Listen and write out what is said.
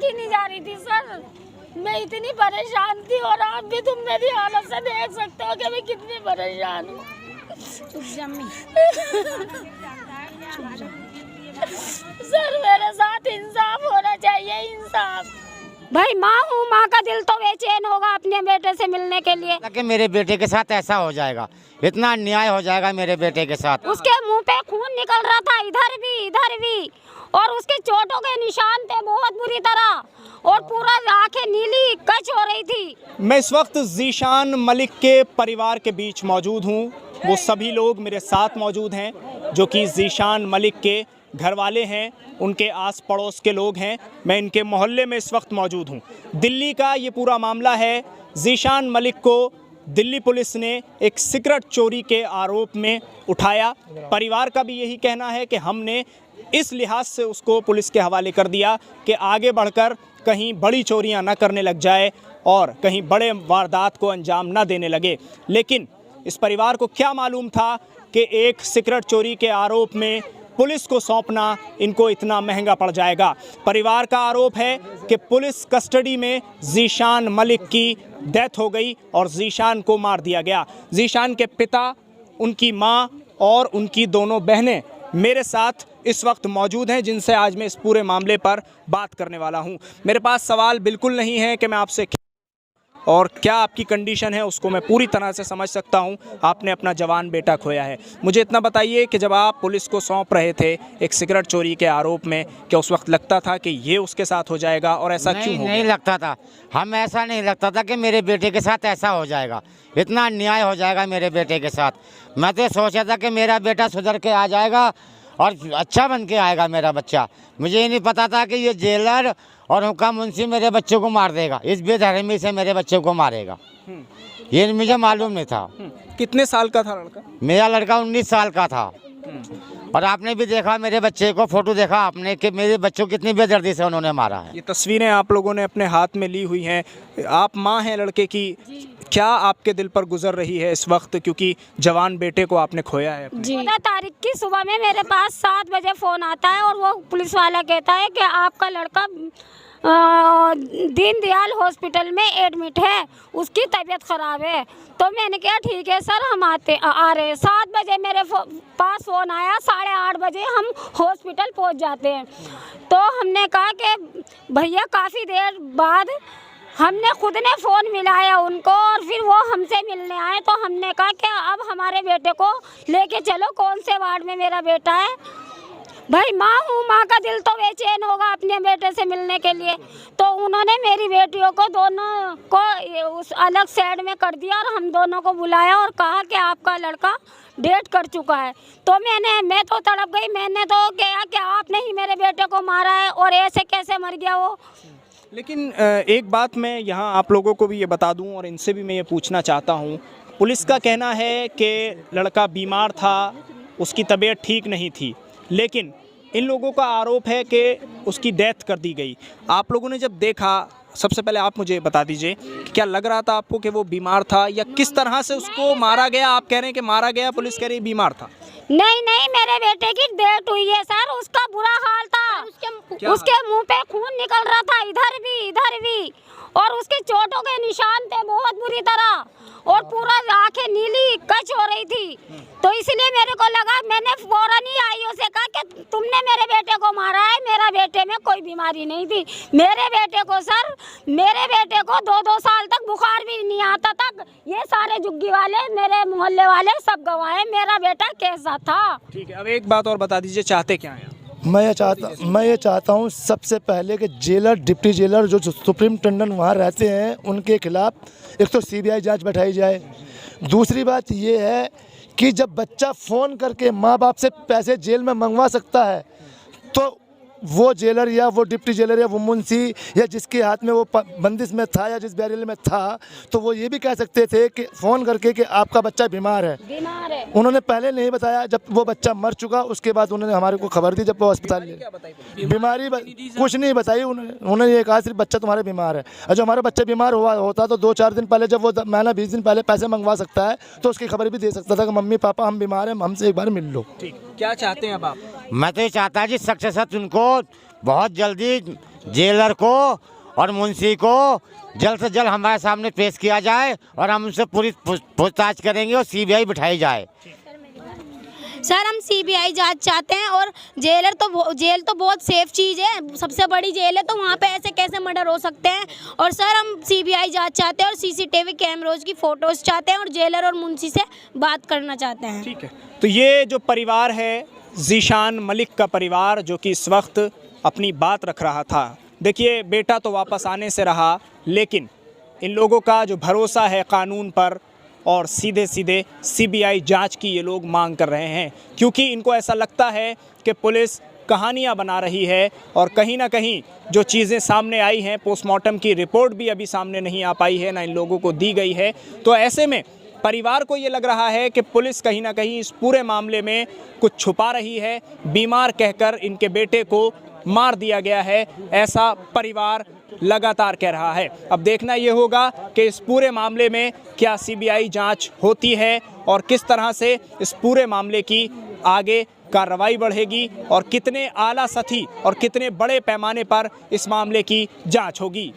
की नहीं जा रही थी सर। मैं इतनी परेशान थी और आप भी तुम मेरी हालत से देख सकते हो कि मैं कितनी परेशान हूँ। सर मेरे साथ इंसाफ होना चाहिए, इंसाफ। भाई माँ हूँ, माँ का दिल तो बेचैन होगा अपने बेटे से मिलने के लिए कि मेरे बेटे के साथ ऐसा हो जाएगा, इतना अन्याय हो जाएगा मेरे बेटे के साथ। उसके मुंह पे खून निकल रहा था, इधर भी, और उसके चोटों के निशान थे बहुत बुरी तरह, और पूरा आंखें नीली कच हो रही थी। मैं इस वक्त ज़ीशान मलिक के परिवार के बीच मौजूद हूँ। वो सभी लोग मेरे साथ मौजूद हैं जो कि ज़ीशान मलिक के घर वाले हैं, उनके आस पड़ोस के लोग हैं। मैं इनके मोहल्ले में इस वक्त मौजूद हूँ। दिल्ली का ये पूरा मामला है। ज़ीशान मलिक को दिल्ली पुलिस ने एक सिगरेट चोरी के आरोप में उठाया। परिवार का भी यही कहना है कि हमने इस लिहाज से उसको पुलिस के हवाले कर दिया कि आगे बढ़कर कहीं बड़ी चोरियां ना करने लग जाए और कहीं बड़े वारदात को अंजाम ना देने लगे। लेकिन इस परिवार को क्या मालूम था कि एक सिगरेट चोरी के आरोप में पुलिस को सौंपना इनको इतना महंगा पड़ जाएगा। परिवार का आरोप है कि पुलिस कस्टडी में ज़ीशान मलिक की डेथ हो गई और ज़ीशान को मार दिया गया। ज़ीशान के पिता, उनकी माँ और उनकी दोनों बहनें मेरे साथ इस वक्त मौजूद हैं, जिनसे आज मैं इस पूरे मामले पर बात करने वाला हूं। मेरे पास सवाल बिल्कुल नहीं है कि मैं आपसे और क्या आपकी कंडीशन है उसको मैं पूरी तरह से समझ सकता हूं। आपने अपना जवान बेटा खोया है। मुझे इतना बताइए कि जब आप पुलिस को सौंप रहे थे एक सिगरेट चोरी के आरोप में, क्या उस वक्त लगता था कि ये उसके साथ हो जाएगा और ऐसा क्यों हो गया? नहीं लगता था, हम ऐसा नहीं लगता था कि मेरे बेटे के साथ ऐसा हो जाएगा, इतना अन्याय हो जाएगा मेरे बेटे के साथ। मैं तो सोचा था कि मेरा बेटा सुधर के आ जाएगा और अच्छा बन के आएगा मेरा बच्चा। मुझे ये नहीं पता था कि ये जेलर और हुक्का मुंशी मेरे बच्चे को मार देगा, इस बेधर्मी से मेरे बच्चे को मारेगा, ये मुझे मालूम नहीं था। कितने साल का था लड़का? मेरा लड़का 19 साल का था। और आपने भी देखा मेरे बच्चे को, फोटो देखा आपने कि मेरे बच्चों को कितनी बेदर्दी से उन्होंने मारा है। ये तस्वीरें आप लोगों ने अपने हाथ में ली हुई हैं। आप माँ हैं लड़के की, क्या आपके दिल पर गुजर रही है इस वक्त, क्योंकि जवान बेटे को आपने खोया है? जी 14 तारीख की सुबह में मेरे पास 7 बजे फ़ोन आता है और वो पुलिस वाला कहता है कि आपका लड़का दीनदयाल हॉस्पिटल में एडमिट है, उसकी तबीयत ख़राब है। तो मैंने कहा ठीक है सर, हम आ रहे हैं। 7 बजे मेरे पास फ़ोन आया, 8:30 बजे हम हॉस्पिटल पहुंच जाते हैं। तो हमने कहा कि भैया काफ़ी देर बाद हमने खुद ने फ़ोन मिलाया उनको और फिर वो हमसे मिलने आए। तो हमने कहा कि अब हमारे बेटे को लेके चलो, कौन से वार्ड में मेरा बेटा है। भाई माँ हूँ, माँ का दिल तो बेचैन होगा अपने बेटे से मिलने के लिए। तो उन्होंने मेरी बेटियों को दोनों को उस अलग साइड में कर दिया और हम दोनों को बुलाया और कहा कि आपका लड़का डेथ कर चुका है। तो मैं तो तड़प गई। मैंने तो कहा कि आपने ही मेरे बेटे को मारा है और ऐसे कैसे मर गया वो। लेकिन एक बात मैं यहाँ आप लोगों को भी ये बता दूँ और इनसे भी मैं ये पूछना चाहता हूँ। पुलिस का कहना है कि लड़का बीमार था, उसकी तबीयत ठीक नहीं थी, लेकिन इन लोगों का आरोप है कि उसकी डेथ कर दी गई। आप लोगों ने जब देखा, सबसे पहले आप मुझे बता दीजिए कि क्या लग रहा था आपको कि वो बीमार था या किस तरह से उसको मारा गया? आप कह रहे हैं कि मारा गया, पुलिस कह रही है बीमार था। नहीं, मेरे बेटे की डेथ हुई है सर। उसका बुरा हाल था, उसके मुंह पे खून निकल रहा था, इधर भी, और उसके चोटों के निशान थे बहुत बुरी तरह, और पूरा आंखें नीली कच हो रही थी। तो इसलिए मेरे को लगा, मैंने फौरन ही आईओ से कहा कि तुमने मेरे बेटे को मारा है। मेरा बेटे में कोई बीमारी नहीं थी। मेरे बेटे को 2-2 साल तक बुखार भी नहीं आता था। ये सारे जुग्गी वाले, मेरे मोहल्ले वाले सब गवाह हैं, मेरा बेटा कैसा था। ठीक है, अब एक बात और बता दीजिए, चाहते क्या हैं? मैं ये चाहता हूँ सबसे पहले कि जेलर, डिप्टी जेलर जो सुप्रिंटेंडेंट वहाँ रहते हैं, उनके खिलाफ एक तो सीबीआई जांच बैठाई जाए। दूसरी बात ये है कि जब बच्चा फ़ोन करके माँ बाप से पैसे जेल में मंगवा सकता है, तो वो जेलर या वो डिप्टी जेलर या वो मुंशी या जिसके हाथ में वो बंदिश में था या जिस बैरियर में था, तो वो ये भी कह सकते थे कि फ़ोन करके कि आपका बच्चा बीमार है। उन्होंने पहले नहीं बताया, जब वो बच्चा मर चुका उसके बाद उन्होंने हमारे को खबर दी। जब वो अस्पताल बीमारी कुछ नहीं बताई, उन्होंने ये कहा सिर्फ बच्चा तुम्हारे बीमार है। और जो हमारा बच्चा बीमार होता तो 2-4 दिन पहले, जब वो महीना 20 दिन पहले पैसे मंगवा सकता है, तो उसकी खबर भी दे सकता था कि मम्मी पापा हम बीमार हैं, हमसे एक बार मिल लो। क्या चाहते हैं अब आप? मैं तो ये चाहता जी सख्त से सख्त उनको बहुत जल्दी जेलर को और मुंशी को जल्द से जल्द हमारे सामने पेश किया जाए और हम उनसे पूरी पूछताछ करेंगे और सीबीआई बिठाई जाए। सर हम सीबीआई जांच चाहते हैं और जेल तो बहुत सेफ चीज़ है, सबसे बड़ी जेल है, तो वहाँ पे ऐसे कैसे मर्डर हो सकते हैं। और सर हम सीबीआई जांच चाहते हैं और सीसीटीवी कैमरोज की फ़ोटोज़ चाहते हैं और जेलर और मुंशी से बात करना चाहते हैं। ठीक है, तो ये जो परिवार है ज़ीशान मलिक का परिवार, जो कि इस वक्त अपनी बात रख रहा था। देखिए बेटा तो वापस आने से रहा, लेकिन इन लोगों का जो भरोसा है कानून पर और सीधे सीधे सीबीआई जांच की ये लोग मांग कर रहे हैं, क्योंकि इनको ऐसा लगता है कि पुलिस कहानियां बना रही है और कहीं ना कहीं जो चीज़ें सामने आई हैं, पोस्टमार्टम की रिपोर्ट भी अभी सामने नहीं आ पाई है, ना इन लोगों को दी गई है। तो ऐसे में परिवार को ये लग रहा है कि पुलिस कहीं ना कहीं इस पूरे मामले में कुछ छुपा रही है। बीमार कहकर इनके बेटे को मार दिया गया है, ऐसा परिवार लगातार कह रहा है। अब देखना ये होगा कि इस पूरे मामले में क्या सीबीआई जांच होती है और किस तरह से इस पूरे मामले की आगे कार्रवाई बढ़ेगी और कितने आला सतही और कितने बड़े पैमाने पर इस मामले की जांच होगी।